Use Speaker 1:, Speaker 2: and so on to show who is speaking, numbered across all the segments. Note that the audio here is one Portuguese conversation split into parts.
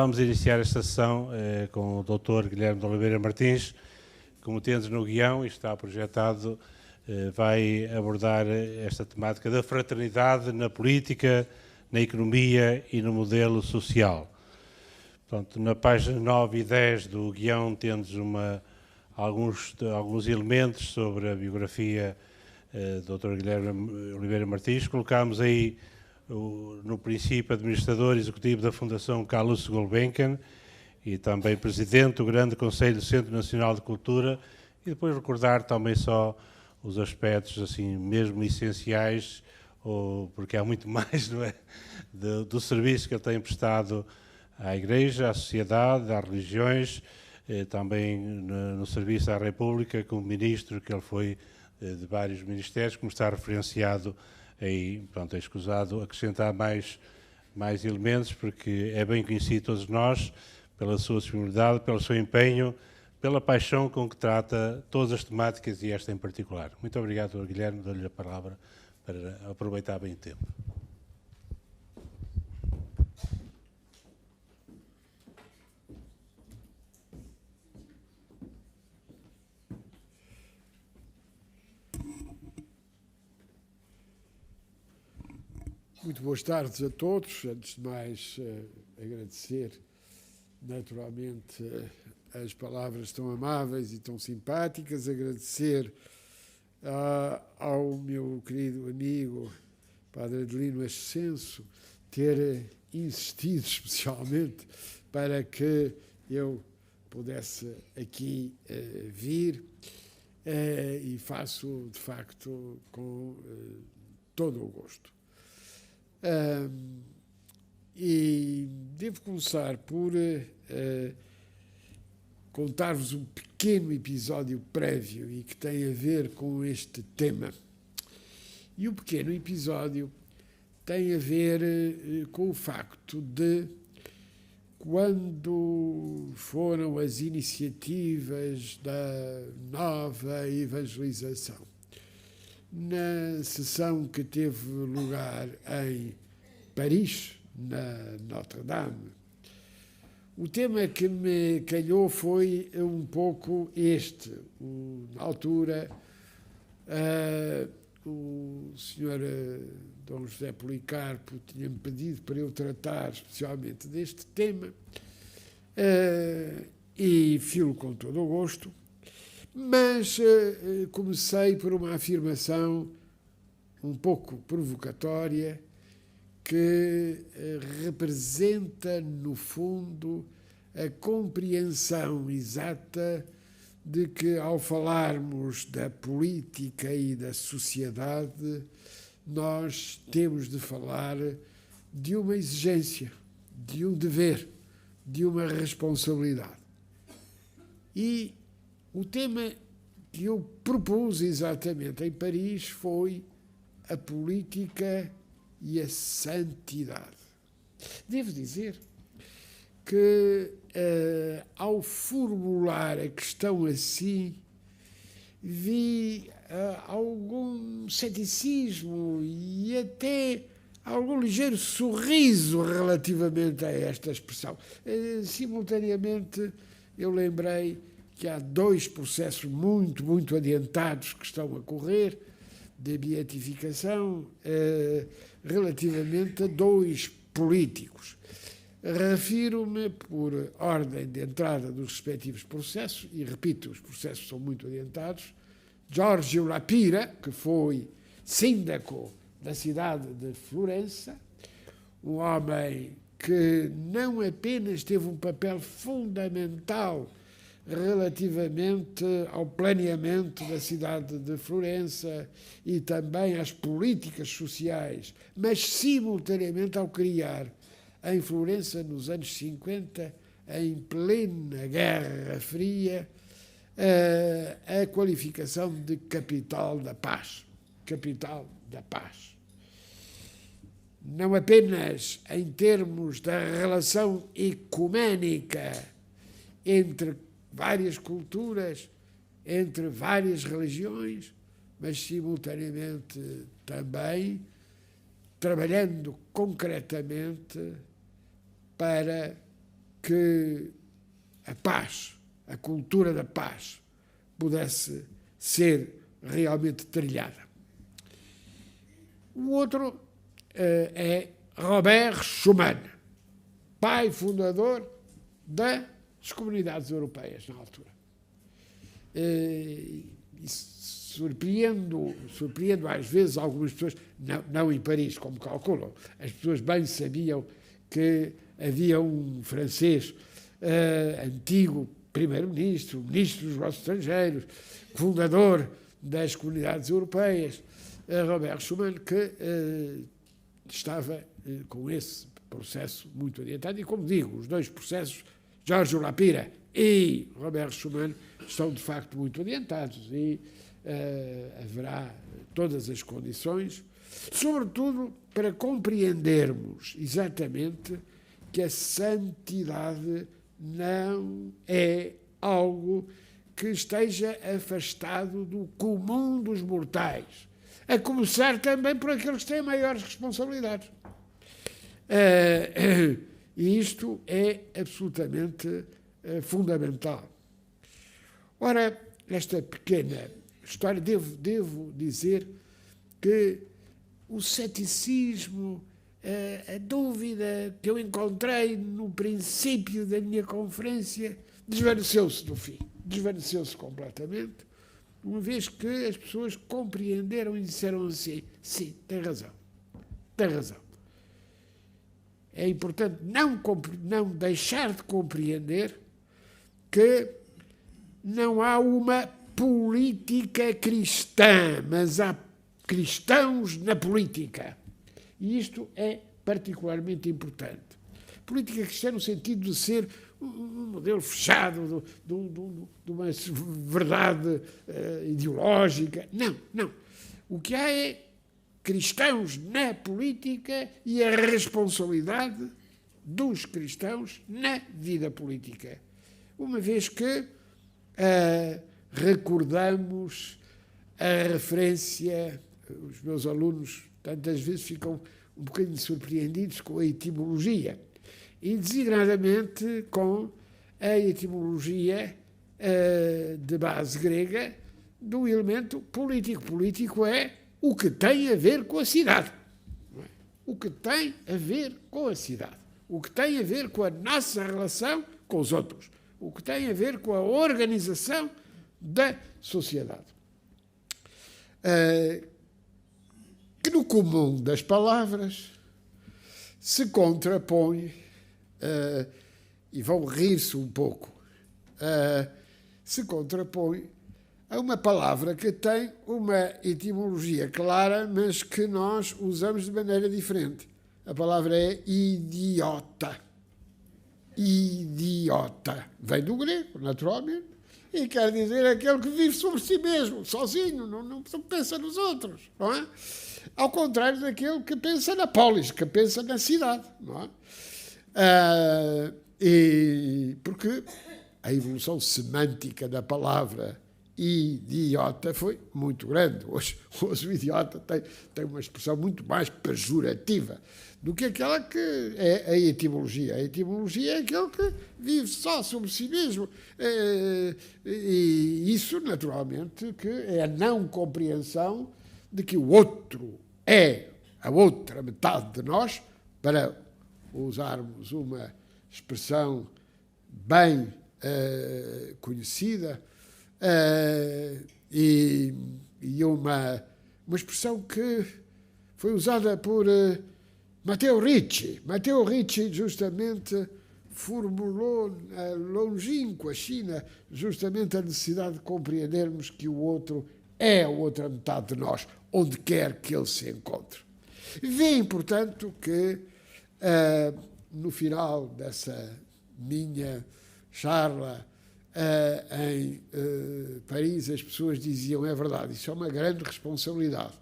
Speaker 1: Vamos iniciar esta sessão com o Dr. Guilherme de Oliveira Martins. Como tendes no guião e está projetado, vai abordar esta temática da fraternidade na política, na economia e no modelo social. Portanto, na página 9 e 10 do guião tendes alguns elementos sobre a biografia do Dr. Guilherme Oliveira Martins. Colocámos aí no princípio administrador executivo da Fundação Carlos Gulbenkian e também presidente do Grande Conselho do Centro Nacional de Cultura, e depois recordar também só os aspectos assim mesmo essenciais, porque há muito mais, não é, do serviço que ele tem prestado à Igreja, à sociedade, às religiões, também no serviço à República, como ministro, que ele foi de vários ministérios, como está referenciado aí. Pronto, é escusado acrescentar mais elementos, porque é bem conhecido todos nós pela sua disponibilidade, pelo seu empenho, pela paixão com que trata todas as temáticas e esta em particular. Muito obrigado, Dr. Guilherme, dou-lhe a palavra para aproveitar bem o tempo.
Speaker 2: Muito boas tardes a todos. Antes de mais, agradecer naturalmente as palavras tão amáveis e tão simpáticas, agradecer ao meu querido amigo Padre Adelino Ascenso ter insistido especialmente para que eu pudesse aqui vir, e faço de facto com todo o gosto. E devo começar por contar-vos um pequeno episódio prévio e que tem a ver com este tema. E o pequeno episódio tem a ver com o facto de, quando foram as iniciativas da nova evangelização, na sessão que teve lugar em Paris, na Notre-Dame, o tema que me calhou foi um pouco este. Na altura, o Sr. Dom José Policarpo tinha-me pedido para eu tratar especialmente deste tema, e filo com todo o gosto. Mas comecei por uma afirmação um pouco provocatória que representa, no fundo, a compreensão exata de que, ao falarmos da política e da sociedade, nós temos de falar de uma exigência, de um dever, de uma responsabilidade. E o tema que eu propus exatamente em Paris foi a política e a santidade. Devo dizer que, ao formular a questão assim, vi algum ceticismo e até algum ligeiro sorriso relativamente a esta expressão. Simultaneamente, eu lembrei que há dois processos muito adiantados que estão a correr de beatificação relativamente a dois políticos. Refiro-me, por ordem de entrada dos respectivos processos, e repito, os processos são muito adiantados, Giorgio La Pira, que foi síndaco da cidade de Florença, um homem que não apenas teve um papel fundamental relativamente ao planeamento da cidade de Florença e também às políticas sociais, mas simultaneamente ao criar em Florença, nos anos 50, em plena Guerra Fria, a qualificação de capital da paz. Capital da paz. Não apenas em termos da relação ecuménica entre várias culturas, entre várias religiões, mas simultaneamente também trabalhando concretamente para que a paz, a cultura da paz, pudesse ser realmente trilhada. O outro é Robert Schuman, pai fundador das comunidades europeias na altura. Surpreendo às vezes algumas pessoas, não em Paris, como calculam. As pessoas bem sabiam que havia um francês antigo primeiro-ministro, ministro dos negócios estrangeiros, fundador das comunidades europeias, Robert Schuman, que estava com esse processo muito adiantado. E, como digo, os dois processos, Georges Lapira e Robert Schuman, estão de facto muito adiantados e haverá todas as condições, sobretudo para compreendermos exatamente que a santidade não é algo que esteja afastado do comum dos mortais, a começar também por aqueles que têm maiores responsabilidades. E isto é absolutamente fundamental. Ora, esta pequena história, devo dizer que o ceticismo, a dúvida que eu encontrei no princípio da minha conferência, desvaneceu-se no fim, desvaneceu-se completamente, uma vez que as pessoas compreenderam e disseram assim: sim, tem razão. É importante não deixar de compreender que não há uma política cristã, mas há cristãos na política. E isto é particularmente importante. Política cristã no sentido de ser um modelo fechado de uma verdade ideológica. Não. O que há é cristãos na política e a responsabilidade dos cristãos na vida política. Uma vez que recordamos a referência, os meus alunos tantas vezes ficam um bocadinho surpreendidos com a etimologia, e designadamente com a etimologia de base grega do elemento político. Político é o que tem a ver com a cidade. O que tem a ver com a cidade. O que tem a ver com a nossa relação com os outros. O que tem a ver com a organização da sociedade. Que no comum das palavras se contrapõe, e vão rir-se um pouco, se contrapõe a uma palavra que tem uma etimologia clara, mas que nós usamos de maneira diferente. A palavra é idiota. Idiota. Vem do grego, naturalmente, e quer dizer aquele que vive sobre si mesmo, sozinho, não pensa nos outros, não é? Ao contrário daquele que pensa na polis, que pensa na cidade, não é? E porque a evolução semântica da palavra idiota foi muito grande. Hoje o idiota tem uma expressão muito mais pejorativa do que aquela que é a etimologia. A etimologia é aquele que vive só sobre si mesmo. E isso, naturalmente, que é a não compreensão de que o outro é a outra metade de nós, para usarmos uma expressão bem conhecida, e uma expressão que foi usada por Matteo Ricci. Matteo Ricci justamente formulou na longínqua China justamente a necessidade de compreendermos que o outro é a outra metade de nós, onde quer que ele se encontre. Vêem, portanto, que no final dessa minha charla em Paris, as pessoas diziam: é verdade, isso é uma grande responsabilidade.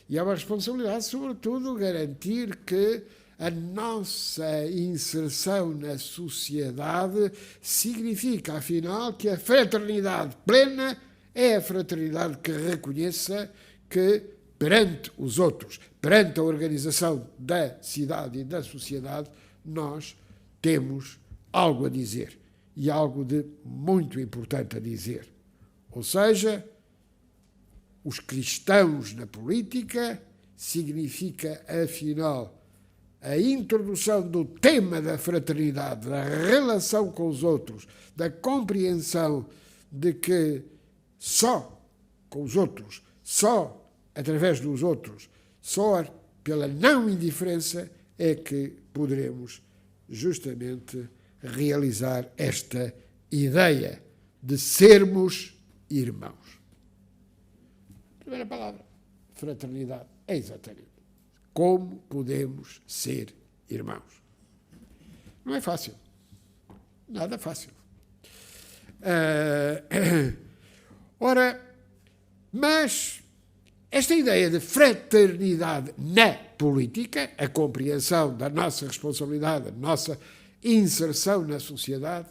Speaker 2: E é uma responsabilidade, sobretudo, garantir que a nossa inserção na sociedade significa, afinal, que a fraternidade plena é a fraternidade que reconheça que, perante os outros, perante a organização da cidade e da sociedade, nós temos algo a dizer, e algo de muito importante a dizer. Ou seja, os cristãos na política significa, afinal, a introdução do tema da fraternidade, da relação com os outros, da compreensão de que só com os outros, só através dos outros, só pela não indiferença é que poderemos justamente realizar esta ideia de sermos irmãos. Primeira palavra, fraternidade, é exatamente como podemos ser irmãos. Não é fácil. Nada fácil. Ora, mas esta ideia de fraternidade na política, a compreensão da nossa responsabilidade, da nossa inserção na sociedade,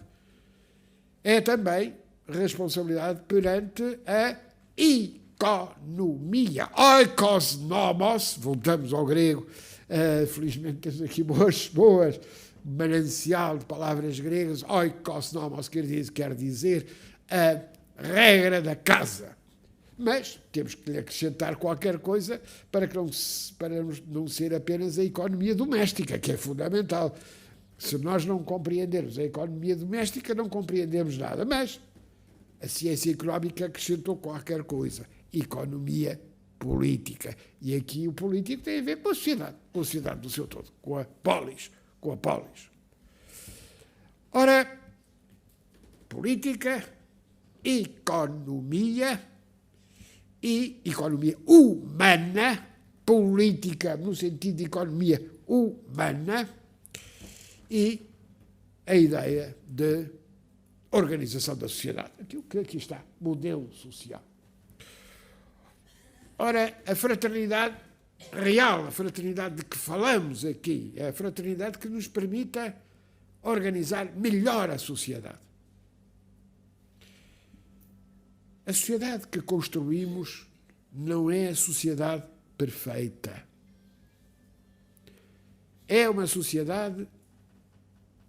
Speaker 2: é também responsabilidade perante a economia. Oikos nomos, voltamos ao grego, felizmente temos aqui boas manancial de palavras gregas. Oikos nomos quer dizer a regra da casa. Mas temos que lhe acrescentar qualquer coisa para não ser apenas a economia doméstica, que é fundamental. Se nós não compreendermos a economia doméstica, não compreendemos nada. Mas a ciência económica acrescentou qualquer coisa. Economia política. E aqui o político tem a ver com a sociedade do seu todo, com a polis. Ora, política, economia e economia humana, política no sentido de economia humana, e a ideia de organização da sociedade. Aquilo que aqui está, modelo social. Ora, a fraternidade real, a fraternidade de que falamos aqui, é a fraternidade que nos permita organizar melhor a sociedade. A sociedade que construímos não é a sociedade perfeita. É uma sociedade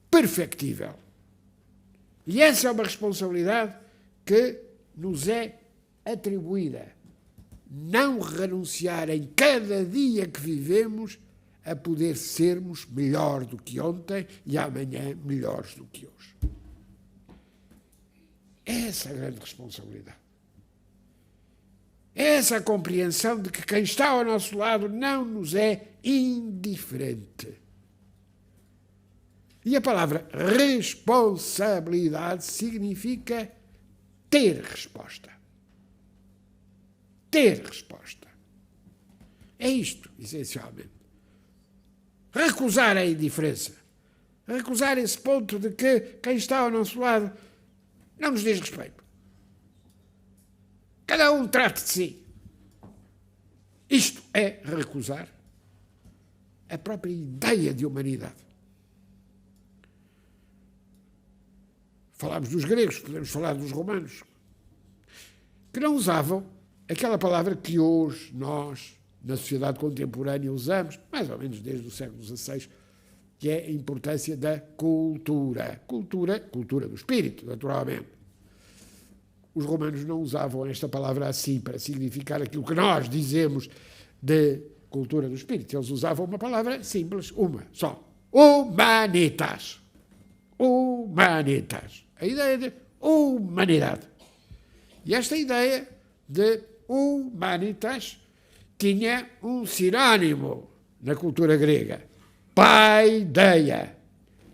Speaker 2: perfectível. E essa é uma responsabilidade que nos é atribuída. Não renunciar em cada dia que vivemos a poder sermos melhor do que ontem e amanhã melhores do que hoje. Essa é a grande responsabilidade. Essa a compreensão de que quem está ao nosso lado não nos é indiferente. E a palavra responsabilidade significa ter resposta. Ter resposta. É isto, essencialmente. Recusar a indiferença. Recusar esse ponto de que quem está ao nosso lado não nos diz respeito. Cada um trate de si. Isto é recusar a própria ideia de humanidade. Falámos dos gregos, podemos falar dos romanos, que não usavam aquela palavra que hoje nós, na sociedade contemporânea, usamos, mais ou menos desde o século XVI, que é a importância da cultura. Cultura do espírito, naturalmente. Os romanos não usavam esta palavra assim para significar aquilo que nós dizemos de cultura do espírito. Eles usavam uma palavra simples, uma só. Humanitas. Humanitas. A ideia de humanidade. E esta ideia de humanitas tinha um sinónimo na cultura grega. Paideia.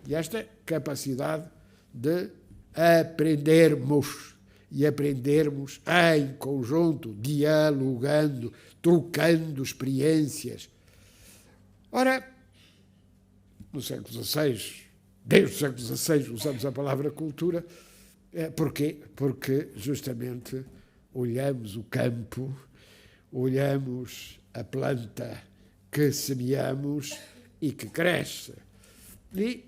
Speaker 2: E esta capacidade de aprendermos. E aprendermos em conjunto, dialogando, trocando experiências. Ora, no século XVI, desde o século XVI, usamos a palavra cultura. Porquê? Porque, justamente, olhamos o campo, olhamos a planta que semeamos e que cresce. E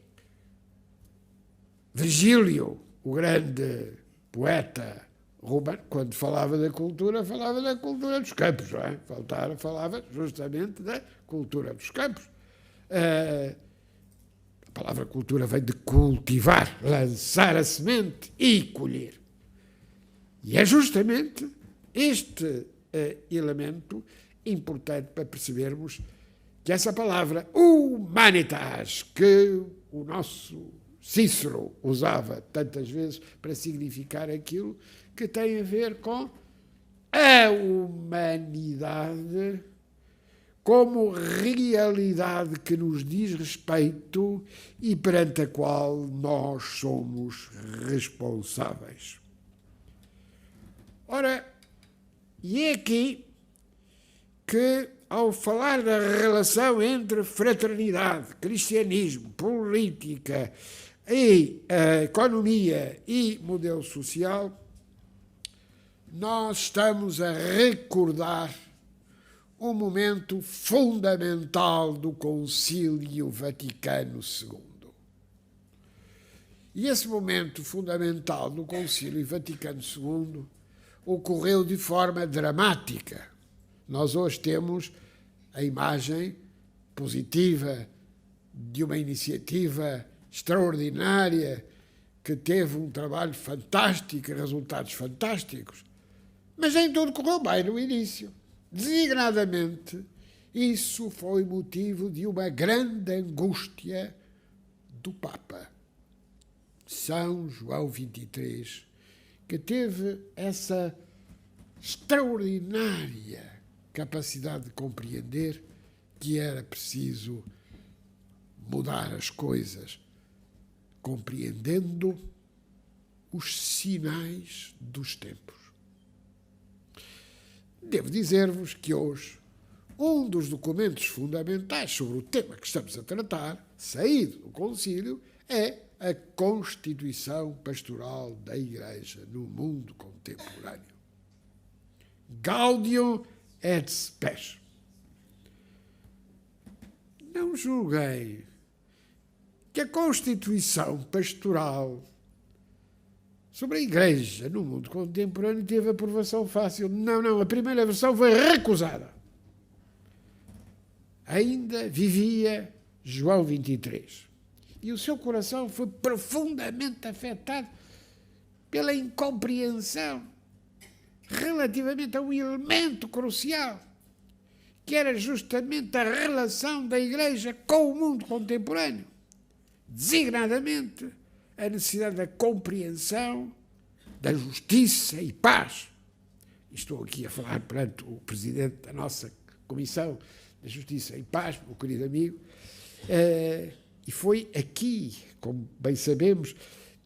Speaker 2: Virgílio, o grande poeta romano, quando falava da cultura dos campos, não é? Falava justamente da cultura dos campos. A palavra cultura vem de cultivar, lançar a semente e colher. E é justamente este elemento importante para percebermos que essa palavra humanitas, que o nosso Cícero usava tantas vezes para significar aquilo que tem a ver com a humanidade como realidade que nos diz respeito e perante a qual nós somos responsáveis. Ora, e é aqui que, ao falar da relação entre fraternidade, cristianismo, política e economia e modelo social, nós estamos a recordar um momento fundamental do Concílio Vaticano II. E esse momento fundamental do Concílio Vaticano II ocorreu de forma dramática. Nós hoje temos a imagem positiva de uma iniciativa extraordinária que teve um trabalho fantástico e resultados fantásticos, mas nem tudo correu bem no início. Designadamente, isso foi motivo de uma grande angústia do Papa, São João XXIII, que teve essa extraordinária capacidade de compreender que era preciso mudar as coisas, compreendendo os sinais dos tempos. Devo dizer-vos que hoje um dos documentos fundamentais sobre o tema que estamos a tratar, saído do Concílio, é a Constituição Pastoral da Igreja no mundo contemporâneo. Gaudium et Spes. Não julguei que a Constituição Pastoral sobre a Igreja no mundo contemporâneo teve aprovação fácil. Não, a primeira versão foi recusada. Ainda vivia João XXIII. E o seu coração foi profundamente afetado pela incompreensão relativamente a um elemento crucial, que era justamente a relação da Igreja com o mundo contemporâneo. Designadamente, a necessidade da compreensão, da justiça e paz. Estou aqui a falar perante o presidente da nossa Comissão da Justiça e Paz, meu querido amigo, e foi aqui, como bem sabemos,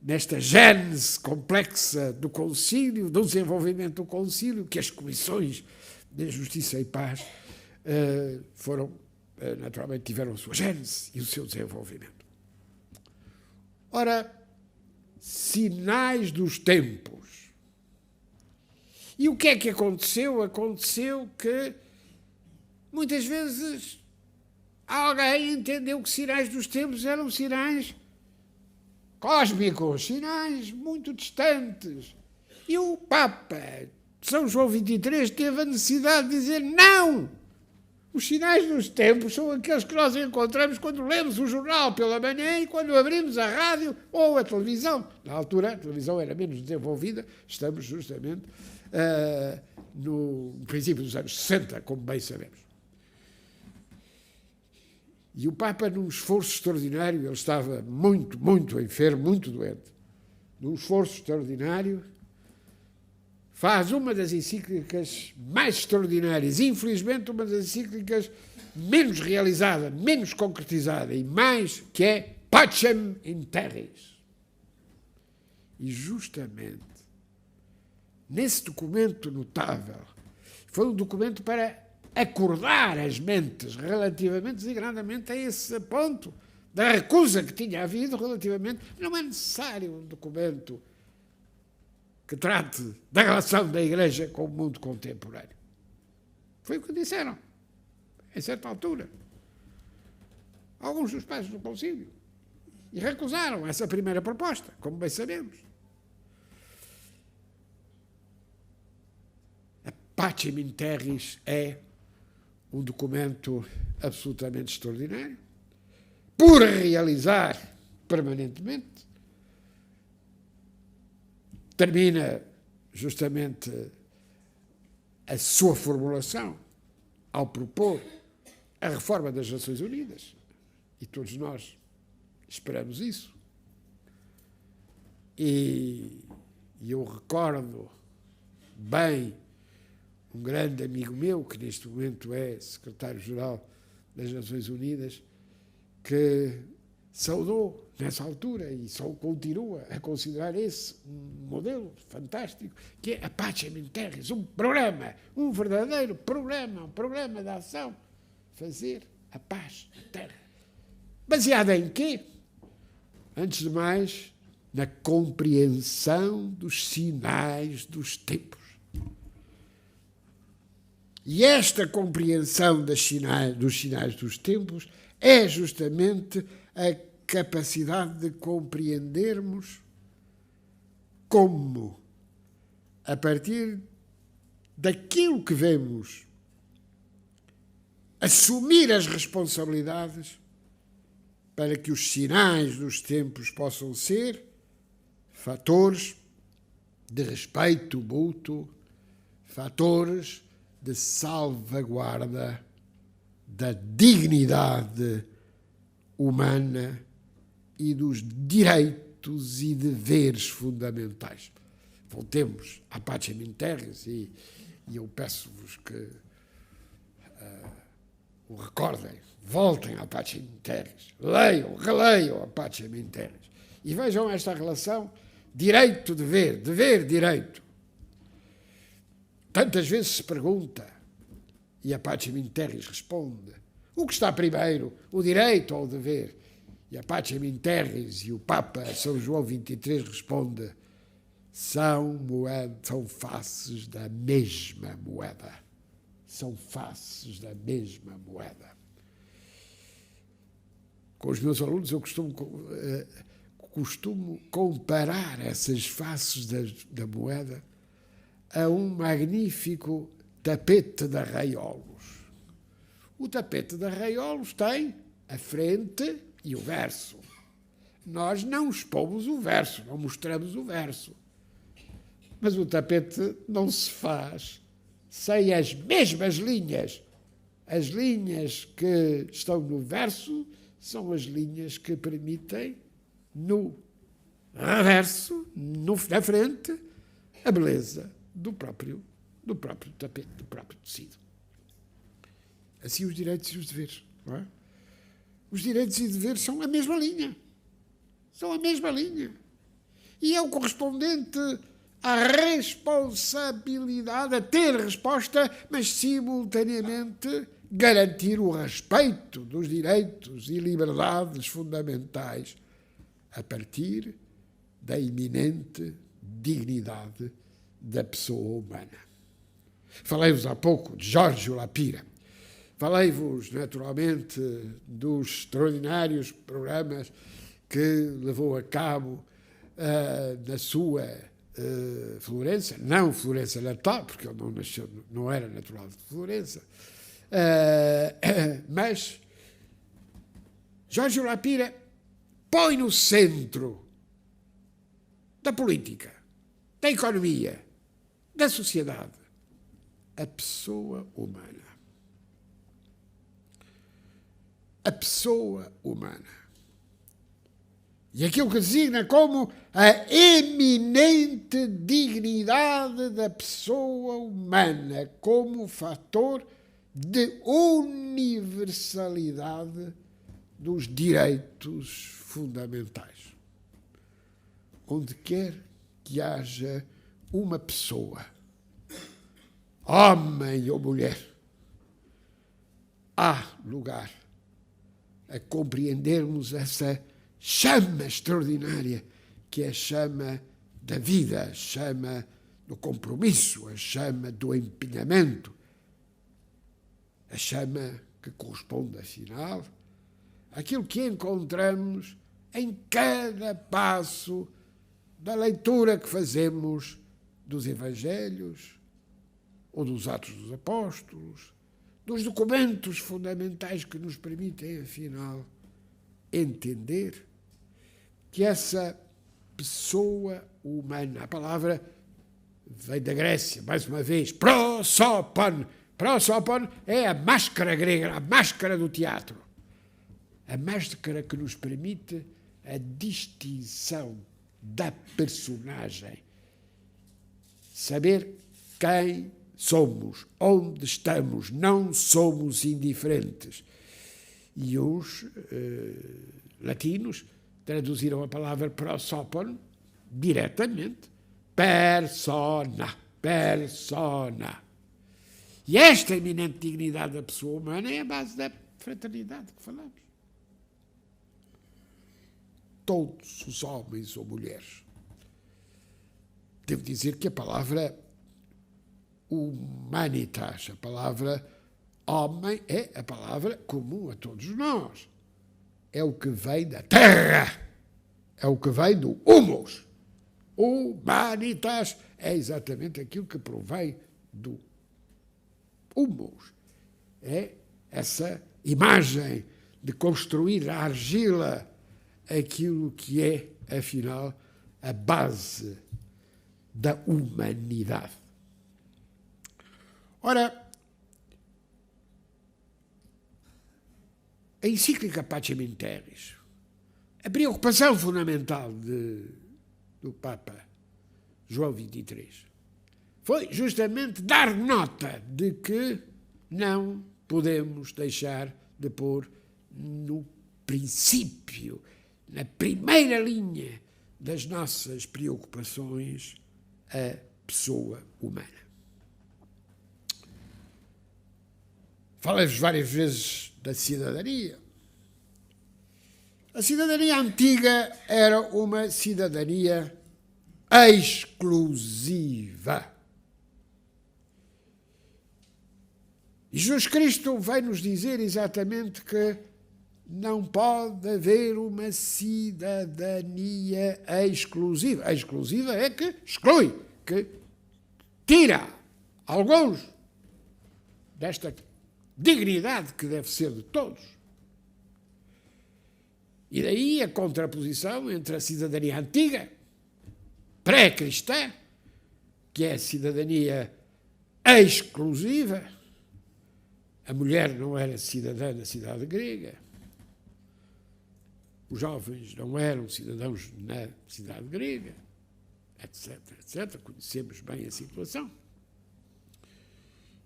Speaker 2: nesta gênese complexa do Concílio, do desenvolvimento do Concílio, que as comissões de Justiça e Paz naturalmente tiveram a sua gênese e o seu desenvolvimento. Ora, sinais dos tempos. E o que é que aconteceu? Aconteceu que, muitas vezes, alguém entendeu que sinais dos tempos eram sinais cósmicos, sinais muito distantes. E o Papa São João XXIII teve a necessidade de dizer não! Os sinais dos tempos são aqueles que nós encontramos quando lemos o jornal pela manhã e quando abrimos a rádio ou a televisão. Na altura, a televisão era menos desenvolvida, estamos justamente no princípio dos anos 60, como bem sabemos. E o Papa, num esforço extraordinário, ele estava muito, muito enfermo, muito doente, num esforço extraordinário, faz uma das encíclicas mais extraordinárias, infelizmente uma das encíclicas menos realizada, menos concretizada e mais, que é Pacem in Terris. E justamente nesse documento notável, foi um documento para acordar as mentes relativamente, designadamente, a esse ponto da recusa que tinha havido relativamente. Não é necessário um documento que trate da relação da Igreja com o mundo contemporâneo. Foi o que disseram, em certa altura, alguns dos pais do Concílio, e recusaram essa primeira proposta, como bem sabemos. A Pacem in Terris é um documento absolutamente extraordinário, por realizar permanentemente, termina justamente a sua formulação ao propor a reforma das Nações Unidas. E todos nós esperamos isso. E eu recordo bem um grande amigo meu, que neste momento é secretário-geral das Nações Unidas, que saudou nessa altura e só continua a considerar esse um modelo fantástico, que é a Pacem in Terris, um programa, um verdadeiro programa, um programa de ação, fazer a paz na Terra. Baseada em quê? Antes de mais, na compreensão dos sinais dos tempos. E esta compreensão dos sinais dos tempos é justamente a capacidade de compreendermos como, a partir daquilo que vemos, assumir as responsabilidades para que os sinais dos tempos possam ser fatores de respeito mútuo, fatores de salvaguarda da dignidade humana e dos direitos e deveres fundamentais. Voltemos à Pacem in Terris e eu peço-vos que o recordem, voltem à Pacem in Terris, leiam, releiam a Pacem in Terris e vejam esta relação direito-dever, dever-direito. Tantas vezes se pergunta, e a Pacem in Terris responde, o que está primeiro, o direito ou o dever? E a Pacem in Terris e o Papa São João XXIII responde, são faces da mesma moeda. São faces da mesma moeda. Com os meus alunos eu costumo comparar essas faces da moeda a um magnífico tapete de arraiolos. O tapete de arraiolos tem a frente e o verso. Nós não expomos o verso, não mostramos o verso. Mas o tapete não se faz sem as mesmas linhas. As linhas que estão no verso são as linhas que permitem, no reverso, na frente, a beleza do próprio tapete, do próprio tecido. Assim os direitos e os deveres, não é? Os direitos e deveres são a mesma linha. São a mesma linha. E é o correspondente à responsabilidade, a ter resposta, mas simultaneamente garantir o respeito dos direitos e liberdades fundamentais a partir da iminente dignidade da pessoa humana. Falei-vos há pouco de Giorgio Lapira. Falei-vos, naturalmente, dos extraordinários programas que levou a cabo na sua Florença, não Florença natal, porque ele não era natural de Florença, mas Giorgio Lapira põe no centro da política, da economia, da sociedade, a pessoa humana. A pessoa humana. E aquilo que designa como a eminente dignidade da pessoa humana como fator de universalidade dos direitos fundamentais. Onde quer que haja uma pessoa, homem ou mulher, há lugar a compreendermos essa chama extraordinária que é a chama da vida, a chama do compromisso, a chama do empenhamento, a chama que corresponde, afinal, àquilo que encontramos em cada passo da leitura que fazemos dos Evangelhos ou dos Atos dos Apóstolos, dos documentos fundamentais que nos permitem, afinal, entender que essa pessoa humana, a palavra vem da Grécia, mais uma vez, prosopon. Prosopon é a máscara grega, a máscara do teatro. A máscara que nos permite a distinção da personagem. Saber quem somos, onde estamos, não somos indiferentes. E os latinos traduziram a palavra prosopon diretamente. Persona. E esta eminente dignidade da pessoa humana é a base da fraternidade que falamos. Todos os homens ou mulheres. Devo dizer que a palavra humanitas, a palavra homem, é a palavra comum a todos nós. É o que vem da terra. É o que vem do humus. Humanitas é exatamente aquilo que provém do humus. É essa imagem de construir a argila aquilo que é, afinal, a base da humanidade. Ora, a encíclica Pacem in Terris, a preocupação fundamental do Papa João XXIII foi justamente dar nota de que não podemos deixar de pôr no princípio, na primeira linha das nossas preocupações, a pessoa humana. Falei-vos várias vezes da cidadania. A cidadania antiga era uma cidadania exclusiva. E Jesus Cristo vai nos dizer exatamente que não pode haver uma cidadania exclusiva. A exclusiva é que exclui, que tira alguns desta dignidade que deve ser de todos. E daí a contraposição entre a cidadania antiga, pré-cristã, que é a cidadania exclusiva. A mulher não era cidadã da cidade grega. Os jovens não eram cidadãos na cidade grega, etc, etc. Conhecemos bem a situação.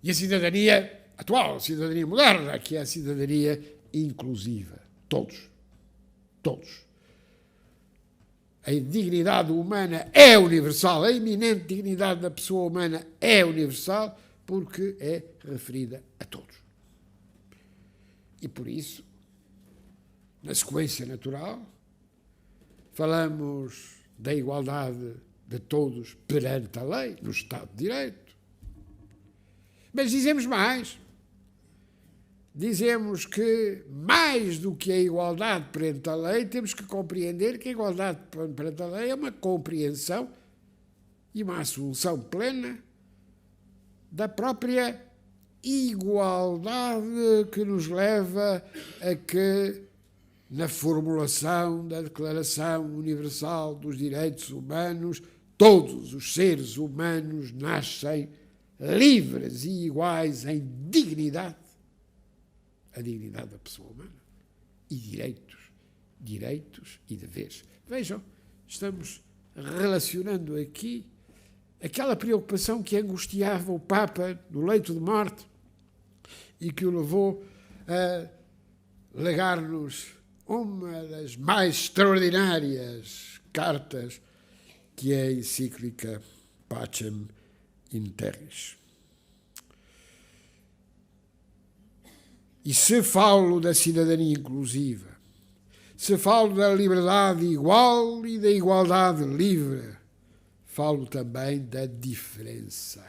Speaker 2: E a cidadania atual, a cidadania moderna, que é a cidadania inclusiva. Todos. A dignidade humana é universal, a eminente dignidade da pessoa humana é universal porque é referida a todos. E por isso, na sequência natural, falamos da igualdade de todos perante a lei, no Estado de Direito. Mas dizemos mais. Dizemos que, mais do que a igualdade perante a lei, temos que compreender que a igualdade perante a lei é uma compreensão e uma assunção plena da própria igualdade que nos leva a que, na formulação da Declaração Universal dos Direitos Humanos, todos os seres humanos nascem livres e iguais em dignidade, a dignidade da pessoa humana, e direitos e deveres. Vejam, estamos relacionando aqui aquela preocupação que angustiava o Papa no leito de morte e que o levou a legar-nos uma das mais extraordinárias cartas, que é a encíclica Pacem in Terris. E se falo da cidadania inclusiva, se falo da liberdade igual e da igualdade livre, falo também da diferença.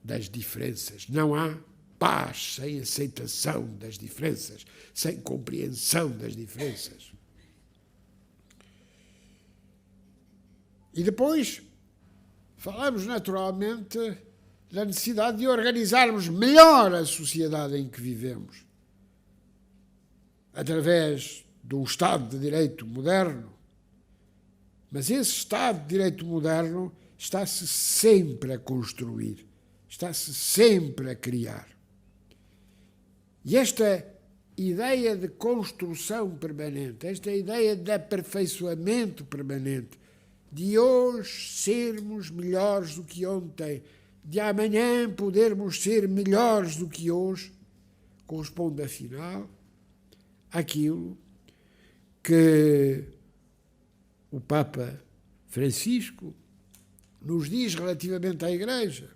Speaker 2: Das diferenças. Não há paz sem aceitação das diferenças, sem compreensão das diferenças. E depois falamos naturalmente da necessidade de organizarmos melhor a sociedade em que vivemos. através de um Estado de Direito moderno, mas esse Estado de Direito moderno está-se sempre a construir, está-se sempre a criar. E esta ideia de construção permanente, esta ideia de aperfeiçoamento permanente, de hoje sermos melhores do que ontem, de amanhã podermos ser melhores do que hoje, corresponde, afinal, àquilo que o Papa Francisco nos diz relativamente à Igreja.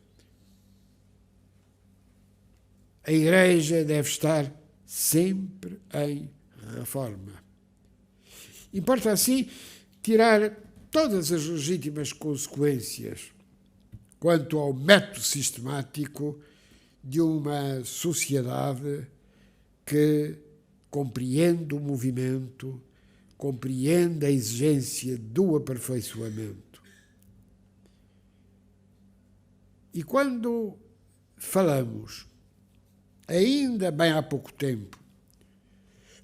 Speaker 2: A Igreja deve estar sempre em reforma. Importa, assim, tirar todas as legítimas consequências quanto ao método sistemático de uma sociedade que compreende o movimento, compreende a exigência do aperfeiçoamento. E quando falamos, ainda bem há pouco tempo,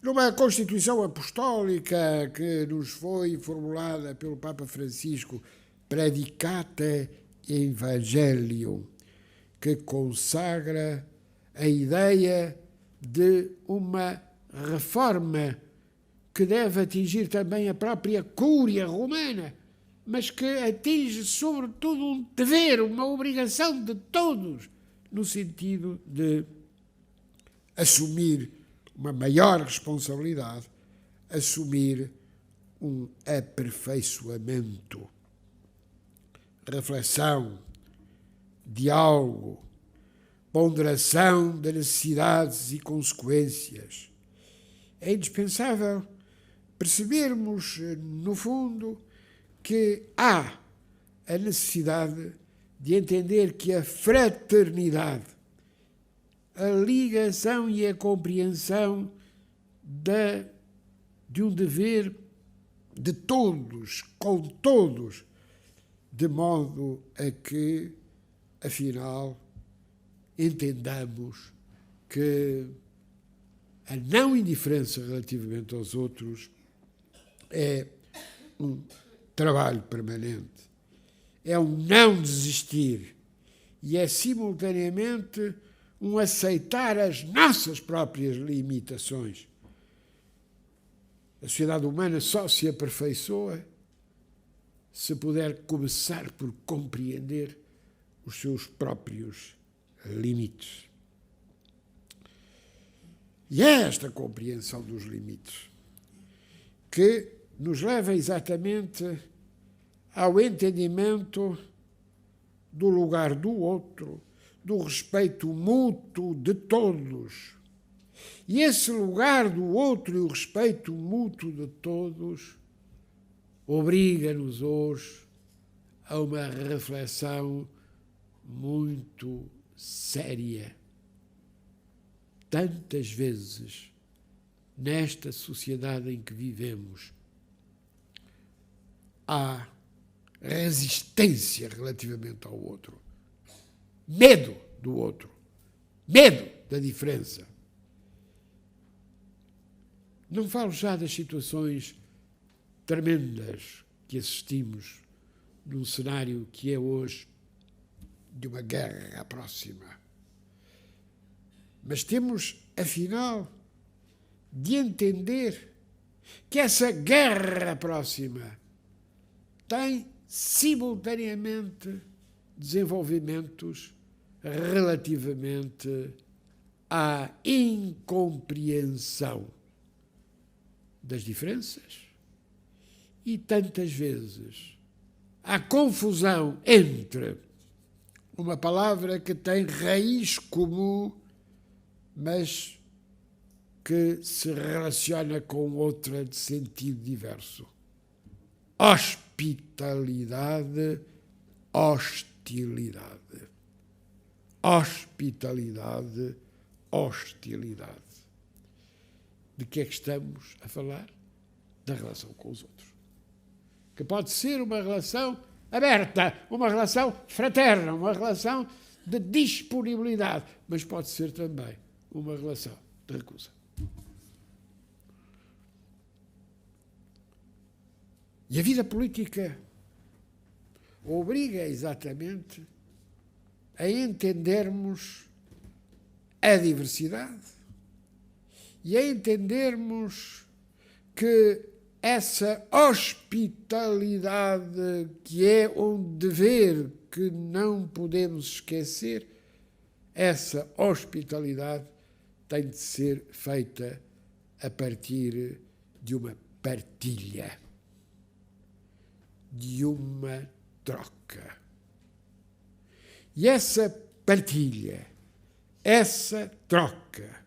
Speaker 2: numa Constituição Apostólica que nos foi formulada pelo Papa Francisco, Predicate Evangelium, que consagra a ideia de uma reforma que deve atingir também a própria Cúria Romana, mas que atinge sobretudo um dever, uma obrigação de todos, no sentido de assumir uma maior responsabilidade, assumir um aperfeiçoamento, reflexão, diálogo, ponderação de necessidades e consequências. É indispensável percebermos, no fundo, que há a necessidade de entender que a fraternidade, a ligação e a compreensão de um dever de todos, com todos, de modo a que, afinal, entendamos que a não indiferença relativamente aos outros é um trabalho permanente, é um não desistir e é, simultaneamente, um aceitar as nossas próprias limitações. A sociedade humana só se aperfeiçoa se puder começar por compreender os seus próprios limites. E é esta compreensão dos limites que nos leva exatamente ao entendimento do lugar do outro, do respeito mútuo de todos. E esse lugar do outro e o respeito mútuo de todos obriga-nos hoje a uma reflexão muito séria. Tantas vezes, nesta sociedade em que vivemos, há resistência relativamente ao outro. Medo do outro. Medo da diferença. Não falo já das situações tremendas que assistimos num cenário que é hoje de uma guerra próxima. Mas temos, afinal, de entender que essa guerra próxima tem, simultaneamente, desenvolvimentos relativamente à incompreensão das diferenças e, tantas vezes, à confusão entre uma palavra que tem raiz comum, mas que se relaciona com outra de sentido diverso. Hospitalidade, hostilidade. Hospitalidade, hostilidade. De que é que estamos a falar? Da relação com os outros. Que pode ser uma relação aberta, uma relação fraterna, uma relação de disponibilidade, mas pode ser também uma relação de recusa. E a vida política obriga exatamente a entendermos a diversidade e a entendermos que essa hospitalidade, que é um dever que não podemos esquecer, essa hospitalidade tem de ser feita a partir de uma partilha, de uma troca. E essa partilha, essa troca,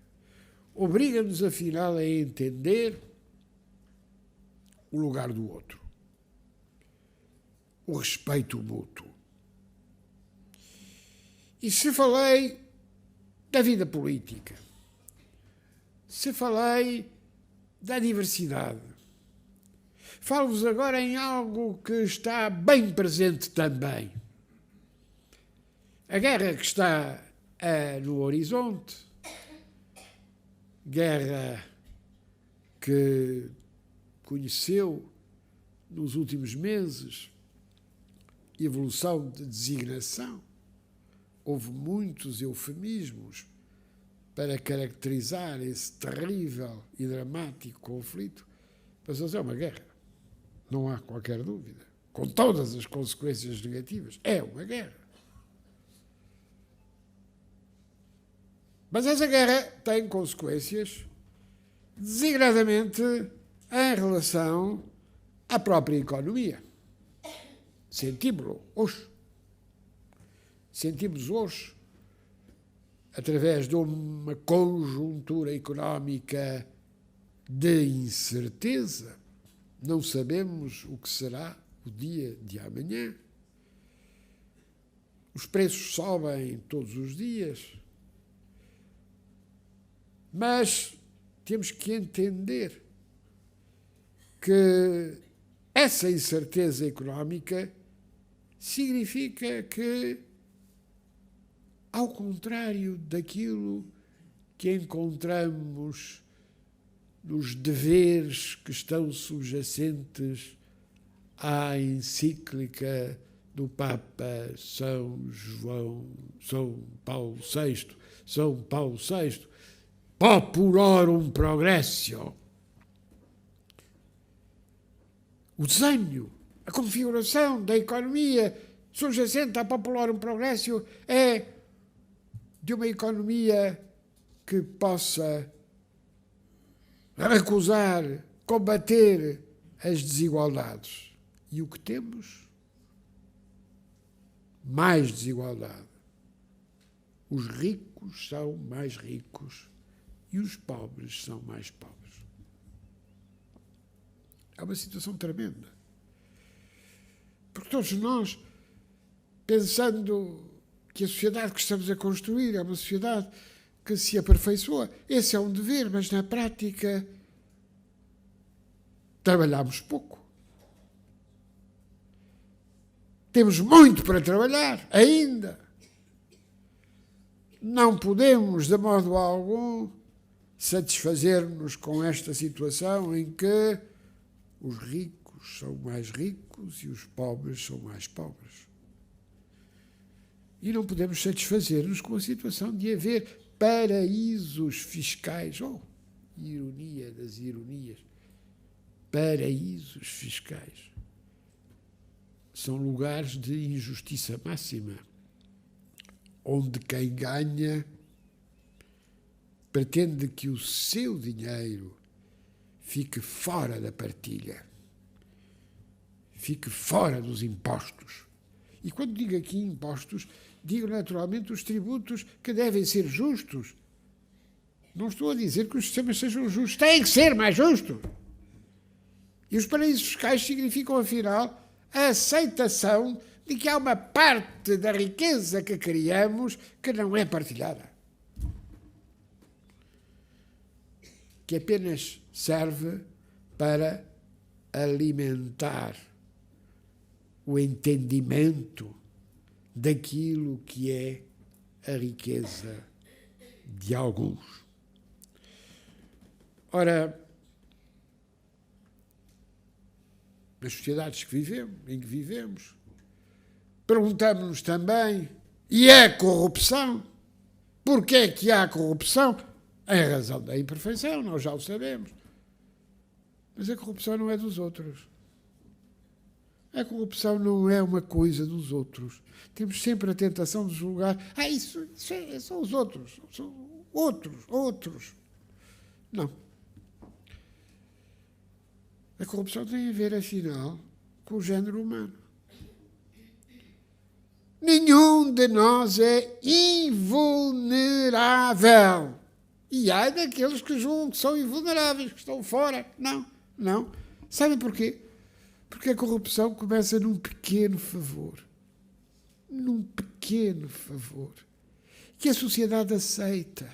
Speaker 2: obriga-nos, afinal, a entender o lugar do outro, o respeito mútuo. E se falei da vida política, se falei da diversidade, falo-vos agora em algo que está bem presente também. A guerra que está no horizonte, guerra que conheceu nos últimos meses evolução de designação. Houve muitos eufemismos para caracterizar esse terrível e dramático conflito, mas é uma guerra, não há qualquer dúvida, com todas as consequências negativas, é uma guerra. Mas essa guerra tem consequências designadamente em relação à própria economia. Sentimos-lo hoje. Sentimos hoje, através de uma conjuntura económica de incerteza, não sabemos o que será o dia de amanhã. Os preços sobem todos os dias, mas temos que entender que essa incerteza económica significa que, ao contrário daquilo que encontramos nos deveres que estão subjacentes à encíclica do Papa São Paulo VI, Populorum Progressio. O desenho, a configuração da economia subjacente à Populorum Progressio é de uma economia que possa recusar, combater as desigualdades. E o que temos? Mais desigualdade. Os ricos são mais ricos e os pobres são mais pobres. É uma situação tremenda. Porque todos nós, pensando que a sociedade que estamos a construir é uma sociedade que se aperfeiçoa, esse é um dever, mas na prática trabalhamos pouco. Temos muito para trabalhar ainda. Não podemos, de modo algum, satisfazer-nos com esta situação em que os ricos são mais ricos e os pobres são mais pobres. E não podemos satisfazer-nos com a situação de haver paraísos fiscais. Oh, ironia das ironias. Paraísos fiscais. São lugares de injustiça máxima, onde quem ganha pretende que o seu dinheiro fique fora da partilha, fique fora dos impostos. E quando digo aqui impostos, digo naturalmente os tributos que devem ser justos. Não estou a dizer que os sistemas sejam justos, têm que ser mais justos. E os paraísos fiscais significam, afinal, a aceitação de que há uma parte da riqueza que criamos que não é partilhada, que apenas serve para alimentar o entendimento daquilo que é a riqueza de alguns. Ora, nas sociedades em que vivemos. Perguntamos-nos também, e é corrupção? Porquê é que há corrupção? É a razão da imperfeição, nós já o sabemos. Mas a corrupção não é dos outros. A corrupção não é uma coisa dos outros. Temos sempre a tentação de julgar, isso são os outros, são outros. Não. A corrupção tem a ver, afinal, com o género humano. Nenhum de nós é invulnerável. E há daqueles que julgam que são invulneráveis, que estão fora. Não. Sabem porquê? Porque a corrupção começa num pequeno favor. Que a sociedade aceita.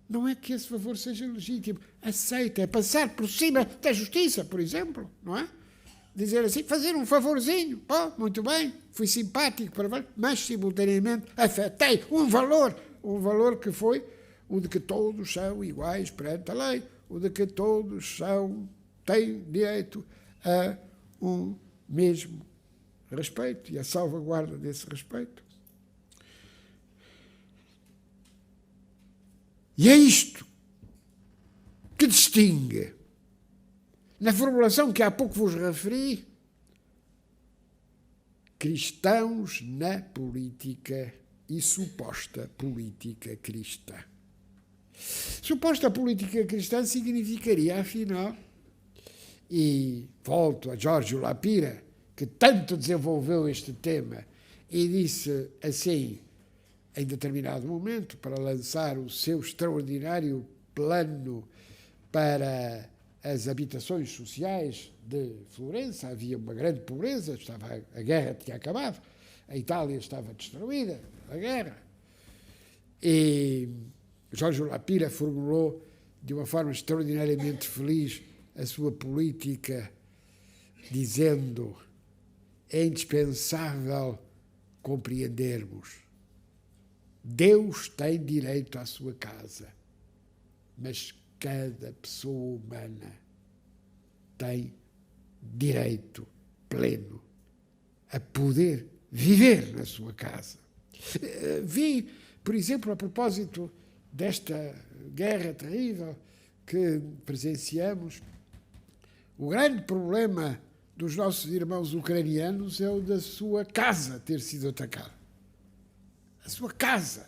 Speaker 2: Não é que esse favor seja legítimo. Aceita. É passar por cima da justiça, por exemplo, não é? Dizer assim, fazer um favorzinho. Muito bem, fui simpático, mas simultaneamente afetei um valor que foi o de que todos são iguais perante a lei, o de que todos têm direito a um mesmo respeito e a salvaguarda desse respeito. E é isto que distingue, na formulação que há pouco vos referi, cristãos na política e suposta política cristã. Suposta política cristã significaria, afinal, e volto a Giorgio Lapira, que tanto desenvolveu este tema e disse assim, em determinado momento, para lançar o seu extraordinário plano para as habitações sociais de Florença. Havia uma grande pobreza, a guerra tinha acabado, a Itália estava destruída, a guerra. E Giorgio Lapira formulou de uma forma extraordinariamente feliz a sua política, dizendo: é indispensável compreendermos, Deus tem direito à sua casa, mas cada pessoa humana tem direito pleno a poder viver na sua casa. Vi, por exemplo, a propósito desta guerra terrível que presenciamos, o grande problema dos nossos irmãos ucranianos é o da sua casa ter sido atacada. A sua casa.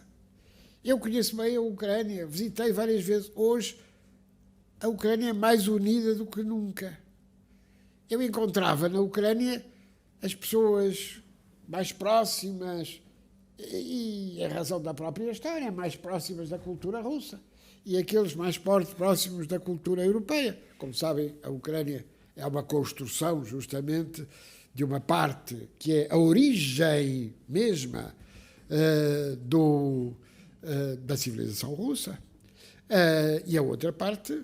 Speaker 2: Eu conheço bem a Ucrânia, visitei várias vezes. Hoje, a Ucrânia é mais unida do que nunca. Eu encontrava na Ucrânia as pessoas mais próximas, e em razão da própria história, mais próximas da cultura russa, e aqueles mais próximos da cultura europeia. Como sabem, a Ucrânia é uma construção, justamente, de uma parte que é a origem mesma da civilização russa, e a outra parte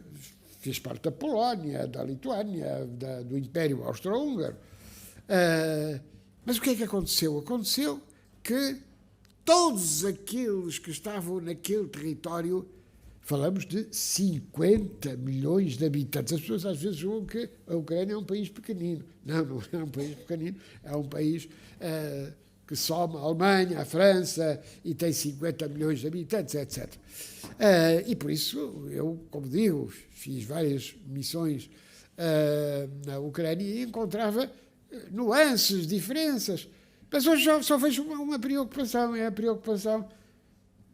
Speaker 2: fez parte da Polónia, da Lituânia, do Império Austro-Húngaro. Mas o que é que aconteceu? Aconteceu que todos aqueles que estavam naquele território, falamos de 50 milhões de habitantes. As pessoas às vezes julgam que a Ucrânia é um país pequenino. Não é um país pequenino, é um país que soma a Alemanha, a França, e tem 50 milhões de habitantes, etc. E por isso, eu, como digo, fiz várias missões na Ucrânia e encontrava nuances, diferenças. Mas hoje só vejo uma preocupação, é a preocupação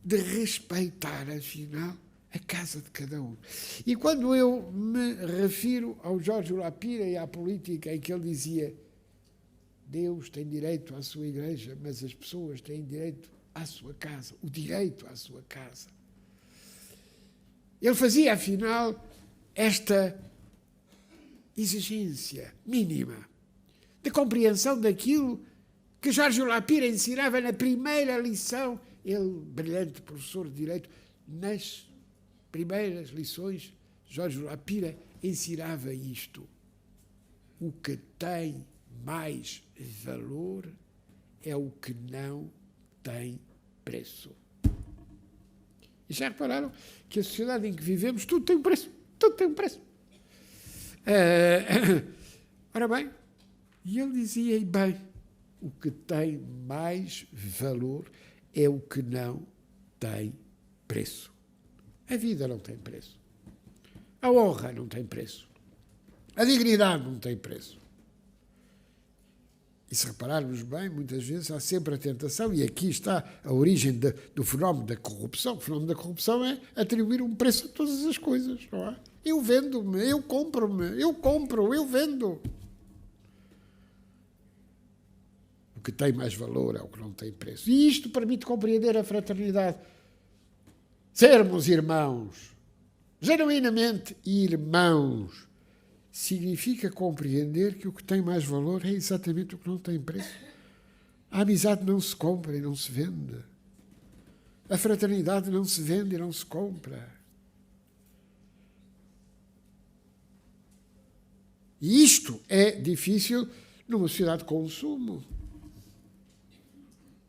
Speaker 2: de respeitar, afinal, a casa de cada um. E quando eu me refiro ao Giorgio Lapira e à política em que ele dizia: Deus tem direito à sua igreja, mas as pessoas têm direito à sua casa, o direito à sua casa. Ele fazia, afinal, esta exigência mínima de compreensão daquilo que Giorgio Lapira ensinava na primeira lição. Ele, brilhante professor de Direito, nas primeiras lições, Giorgio Lapira ensinava isto: o que tem mais valor é o que não tem preço. E já repararam que a sociedade em que vivemos, tudo tem um preço. Tudo tem um preço. Ora bem, e ele dizia, e bem, o que tem mais valor é o que não tem preço. A vida não tem preço. A honra não tem preço. A dignidade não tem preço. E se repararmos bem, muitas vezes há sempre a tentação, e aqui está a origem do fenómeno da corrupção. O fenómeno da corrupção é atribuir um preço a todas as coisas, não é? Eu vendo-me, eu compro-me, eu compro, eu vendo. O que tem mais valor é o que não tem preço. E isto permite compreender a fraternidade. Sermos irmãos, genuinamente irmãos, significa compreender que o que tem mais valor é exatamente o que não tem preço. A amizade não se compra e não se vende. A fraternidade não se vende e não se compra. E isto é difícil numa sociedade de consumo.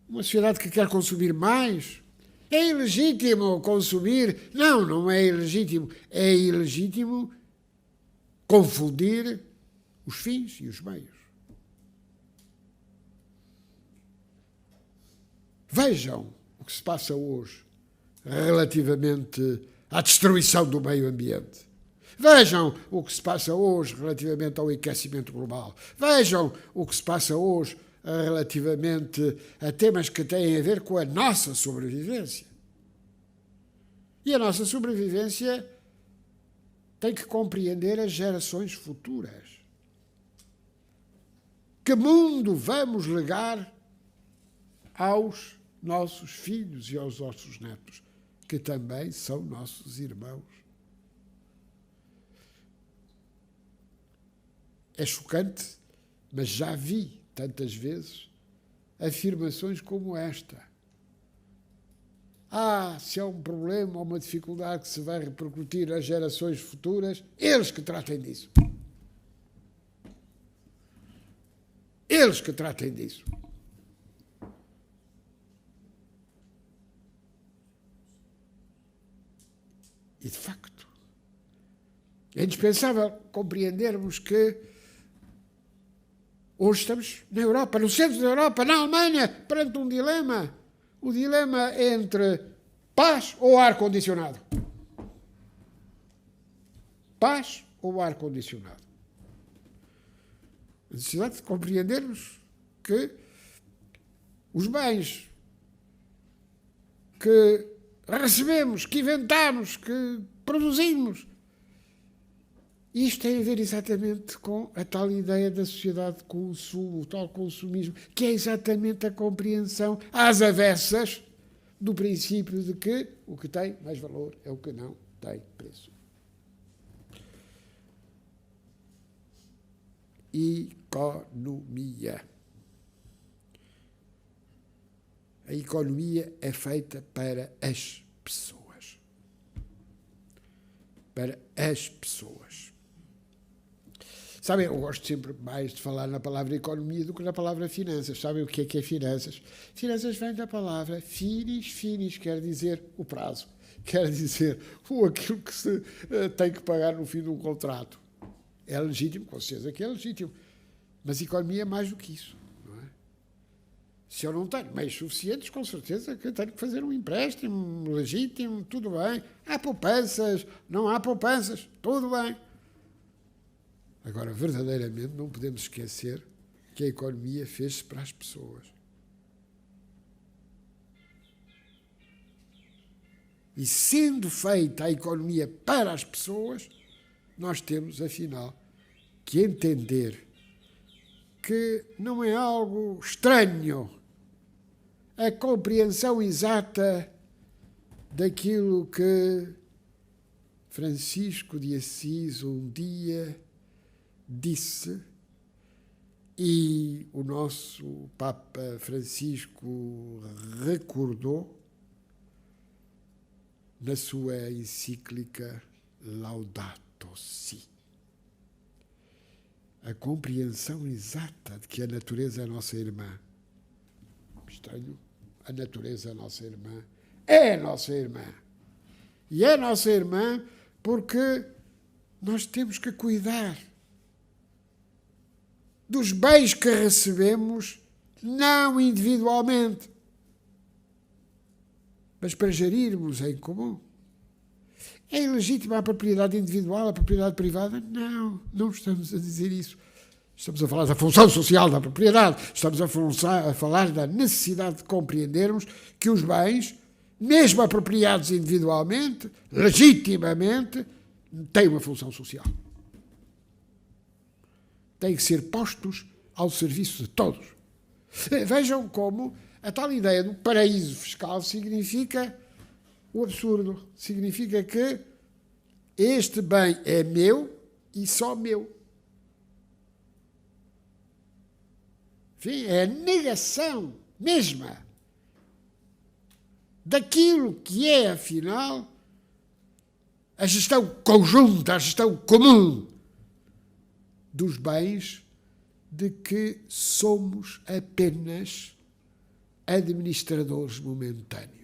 Speaker 2: Uma sociedade que quer consumir mais. É ilegítimo consumir? Não, não é ilegítimo. É ilegítimo confundir os fins e os meios. Vejam o que se passa hoje relativamente à destruição do meio ambiente. Vejam o que se passa hoje relativamente ao aquecimento global. Vejam o que se passa hoje relativamente a temas que têm a ver com a nossa sobrevivência. E a nossa sobrevivência tem que compreender as gerações futuras. Que mundo vamos legar aos nossos filhos e aos nossos netos, que também são nossos irmãos? É chocante, mas já vi tantas vezes afirmações como esta. Se há um problema ou uma dificuldade que se vai repercutir nas gerações futuras, eles que tratem disso. Eles que tratem disso. E, de facto, é indispensável compreendermos que hoje estamos na Europa, no centro da Europa, na Alemanha, perante um dilema. O dilema é entre paz ou ar-condicionado. Paz ou ar-condicionado. A necessidade de compreendermos que os bens que recebemos, que inventamos, que produzimos, isto tem a ver exatamente com a tal ideia da sociedade de consumo, o tal consumismo, que é exatamente a compreensão às avessas do princípio de que o que tem mais valor é o que não tem preço. Economia. A economia é feita para as pessoas. Para as pessoas. Sabem, eu gosto sempre mais de falar na palavra economia do que na palavra finanças. Sabem o que é finanças? Finanças vem da palavra finis, quer dizer o prazo. Quer dizer aquilo que se tem que pagar no fim de um contrato. É legítimo, com certeza que é legítimo. Mas economia é mais do que isso. Não é? Se eu não tenho meios suficientes, com certeza que eu tenho que fazer um empréstimo legítimo, tudo bem. Há poupanças, não há poupanças, tudo bem. Agora, verdadeiramente, não podemos esquecer que a economia fez-se para as pessoas. E sendo feita a economia para as pessoas, nós temos, afinal, que entender que não é algo estranho a compreensão exata daquilo que Francisco de Assis um dia disse, e o nosso Papa Francisco recordou na sua encíclica Laudato Si. A compreensão exata de que a natureza é a nossa irmã. Estranho, a natureza é a nossa irmã. É a nossa irmã. E é a nossa irmã porque nós temos que cuidar dos bens que recebemos, não individualmente, mas para gerirmos em comum. É ilegítima a propriedade individual, a propriedade privada? Não, não estamos a dizer isso. Estamos a falar da função social da propriedade, estamos a falar da necessidade de compreendermos que os bens, mesmo apropriados individualmente, legitimamente, têm uma função social. Têm que ser postos ao serviço de todos. Vejam como a tal ideia do paraíso fiscal significa o absurdo. Significa que este bem é meu e só meu. Enfim, é a negação mesma daquilo que é, afinal, a gestão conjunta, a gestão comum dos bens de que somos apenas administradores momentâneos.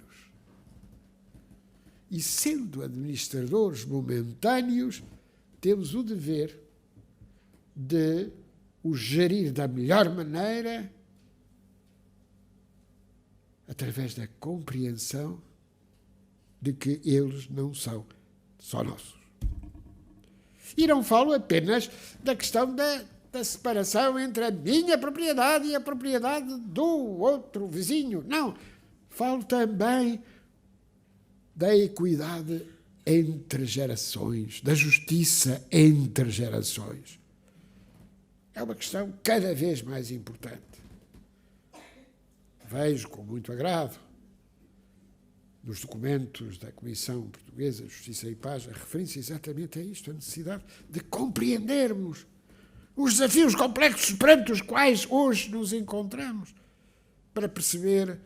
Speaker 2: E sendo administradores momentâneos, temos o dever de os gerir da melhor maneira através da compreensão de que eles não são só nossos. E não falo apenas da questão da separação entre a minha propriedade e a propriedade do outro vizinho. Não. Falo também da equidade entre gerações, da justiça entre gerações. É uma questão cada vez mais importante. Vejo com muito agrado nos documentos da Comissão Portuguesa de Justiça e Paz a referência exatamente a isto, a necessidade de compreendermos os desafios complexos perante os quais hoje nos encontramos, para perceber,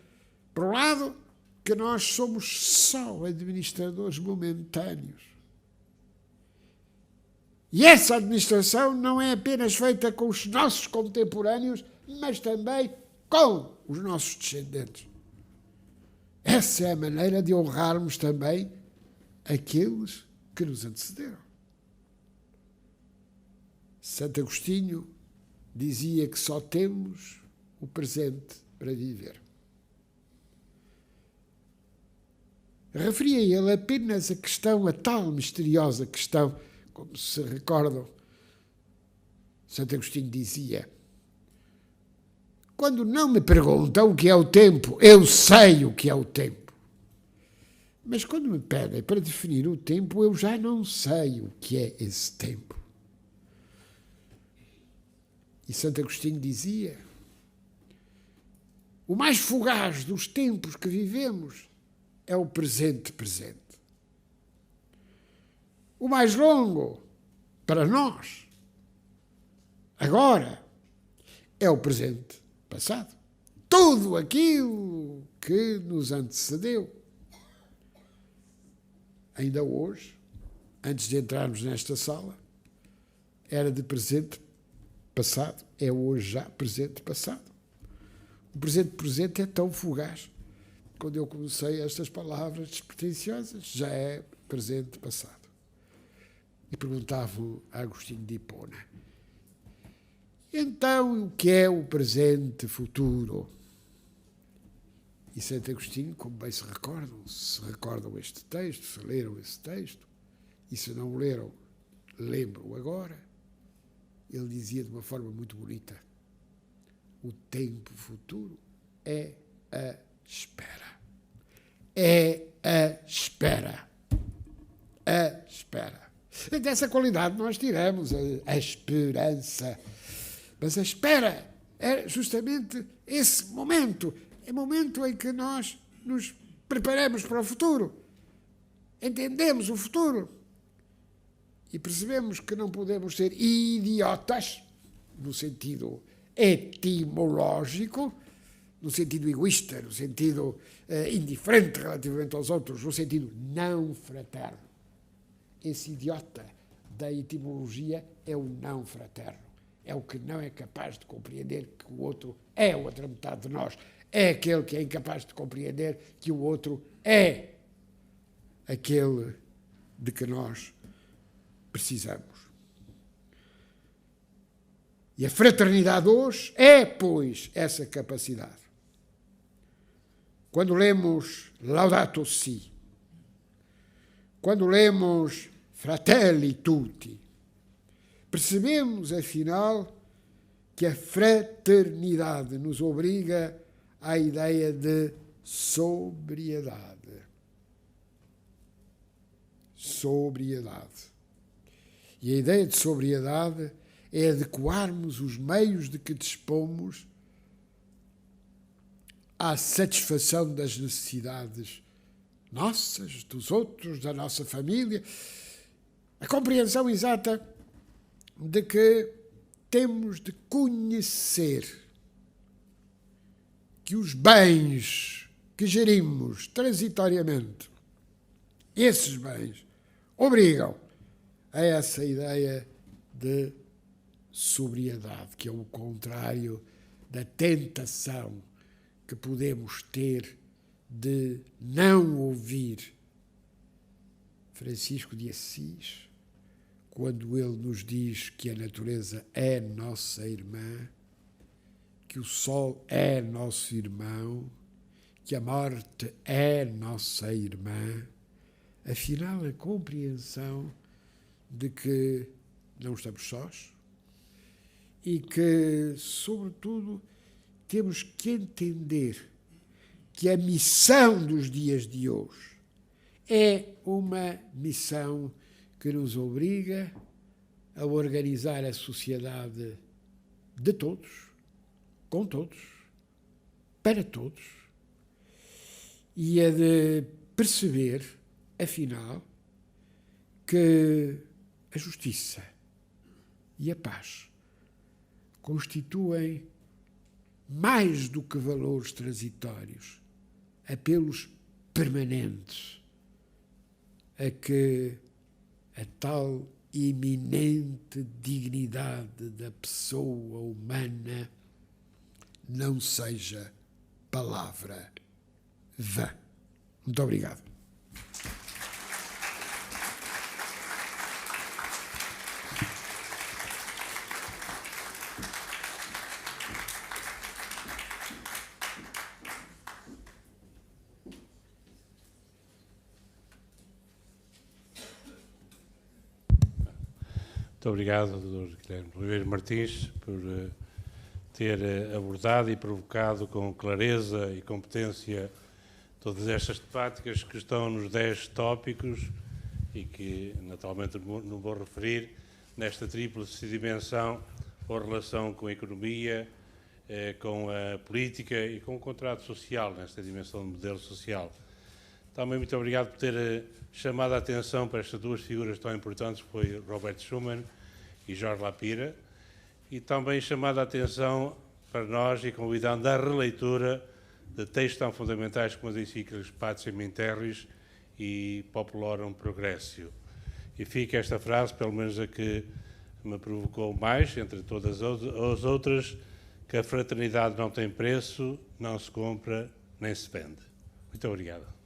Speaker 2: por um lado, que nós somos só administradores momentâneos. E essa administração não é apenas feita com os nossos contemporâneos, mas também com os nossos descendentes. Essa é a maneira de honrarmos também aqueles que nos antecederam. Santo Agostinho dizia que só temos o presente para viver. Referia ele apenas a tal misteriosa questão, como se recordam, Santo Agostinho dizia: quando não me perguntam o que é o tempo, eu sei o que é o tempo. Mas quando me pedem para definir o tempo, eu já não sei o que é esse tempo. E Santo Agostinho dizia: o mais fugaz dos tempos que vivemos é o presente. O mais longo, para nós, agora, é o presente passado. Tudo aquilo que nos antecedeu. Ainda hoje, antes de entrarmos nesta sala, era de presente passado, é hoje já presente passado. O presente é tão fugaz. Quando eu comecei estas palavras despretensiosas, já é presente passado. E perguntavam a Agostinho de Hipona: então, o que é o presente futuro? E Santo Agostinho, como bem se recordam este texto, se leram esse texto, e se não leram, lembram agora, ele dizia de uma forma muito bonita: o tempo futuro é a espera. É a espera. A espera. Dessa qualidade nós tiramos a esperança. Mas a espera é justamente esse momento. É o momento em que nós nos preparamos para o futuro. Entendemos o futuro. E percebemos que não podemos ser idiotas, no sentido etimológico, no sentido egoísta, no sentido indiferente relativamente aos outros, no sentido não fraterno. Esse idiota da etimologia é o não fraterno. É o que não é capaz de compreender que o outro é a outra metade de nós. É aquele que é incapaz de compreender que o outro é aquele de que nós precisamos. E a fraternidade hoje é, pois, essa capacidade. Quando lemos Laudato Si, quando lemos Fratelli Tutti, percebemos, afinal, que a fraternidade nos obriga à ideia de sobriedade. Sobriedade. E a ideia de sobriedade é adequarmos os meios de que dispomos à satisfação das necessidades nossas, dos outros, da nossa família. A compreensão exata de que temos de conhecer que os bens que gerimos transitoriamente, esses bens, obrigam a essa ideia de sobriedade, que é o contrário da tentação que podemos ter de não ouvir Francisco de Assis, quando ele nos diz que a natureza é nossa irmã, que o sol é nosso irmão, que a morte é nossa irmã. Afinal, a compreensão de que não estamos sós e que, sobretudo, temos que entender que a missão dos dias de hoje é uma missão que nos obriga a organizar a sociedade de todos, com todos, para todos, e a de perceber, afinal, que a justiça e a paz constituem, mais do que valores transitórios, apelos permanentes a que a tal iminente dignidade da pessoa humana não seja palavra vã. Muito obrigado.
Speaker 1: Muito obrigado, Dr. Guilherme Oliveira Martins, por ter abordado e provocado com clareza e competência todas estas temáticas que estão nos 10 tópicos e que, naturalmente, não vou referir nesta tríplice dimensão ou relação com a economia, com a política e com o contrato social, nesta dimensão do modelo social. Também muito obrigado por ter chamado a atenção para estas duas figuras tão importantes, que foi Robert Schuman e Jorge Lapira, e também chamado a atenção para nós e convidando à releitura de textos tão fundamentais como as encíclicas Pacem in Terris e Populorum Progressio. E fica esta frase, pelo menos a que me provocou mais, entre todas as outras, que a fraternidade não tem preço, não se compra, nem se vende. Muito obrigado.